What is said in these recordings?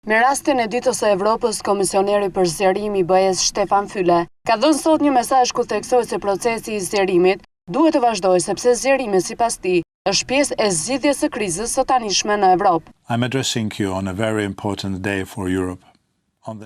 Me rastin e ditës së Evropës, komisioneri për zgjerim i BE-s Stefan Füle ka dhënë sot një mesazh ku theksoi se procesi i zgjerimit duhet të vazhdojë sepse zgjerimi sipas tij është pjesë e zgjidhjes së krizës së tanishme në Evropë. I'm addressing you on a very important day for Europe.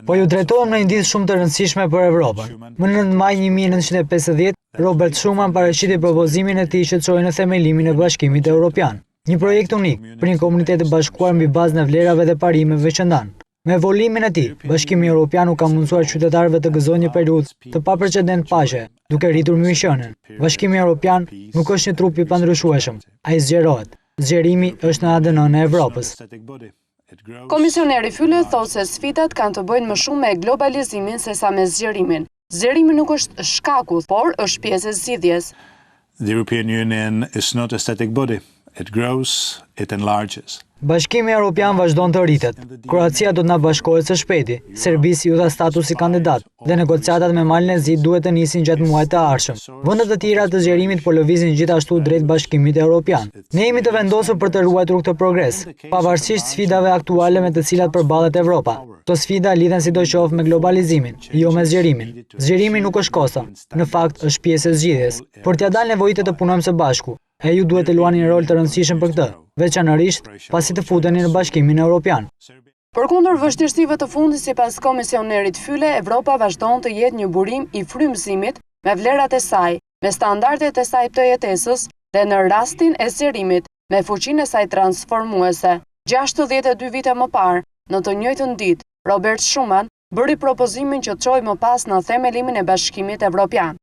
Po ju drejtohem në një ditë shumë të rëndësishme për Evropën. Më 9 maj 1950, Robert Schuman paraqiti propozimin e tij që çoi në themelimin e Bashkimit Evropian. Një projekt unik për një komunitet të bashkuar mbi bazën e vlerave dhe parimeve që ndan. Me evolimin e tij, Bashkimi Evropian u ka mundsuar qytetarëve të gëzojnë një periudhë të paprecedent paqe, duke rritur mëshirën. Bashkimi Evropian nuk është një trup i pandryshueshëm, ai zgjerohet. Zgjerimi është në ADN-n e Evropës. Komisioneri Füle thotë se sfidat kanë të bëjnë më shumë me globalizimin sesa me zgjerimin. Zgjerimi nuk është shkaku, por është pjesë e zgjidhjes. The European Union is not a static body. It grows, it enlarges. Bashkimi Evropian vazhdon të rritet. Kroacia do të na bashkohet së shpejti. Serbisë ju dha status si kandidat dhe negociatat me Malin e Zi duhet të nisin gjatë muajit të ardhshëm. Vendet e tjera të zgjerimit po lëvizin gjithashtu drejt Bashkimit Evropian. Ne jemi të vendosur për të ruajtur këtë progres, pavarësisht sfidave aktuale me të cilat përballet Evropa. Këto sfida lidhen sidoqoftë me globalizimin, jo me zgjerimin. Zgjerimi nuk është kosto, në fakt është pjesë e zgjidhjes. Por t'ia dalë nevojtë të punojmë së bashku. E ju duhet të luani një rol të rëndësishëm për këtë, veçanërisht pasi të futeni në Bashkimin Evropian. Përkundër vështirësive të fundit, sipas komisionerit Füle, Evropa vazhdon të jetë një burim i frymëzimit me vlerat e saj, me standardet e saj të jetesës dhe në rastin e zgjerimit, me fuqinë e saj transformuese. 62 vite më parë, në të njëjtën ditë, Robert Schuman bëri propozimin që çoi më pas në themelimin e Bashkimit Evropian.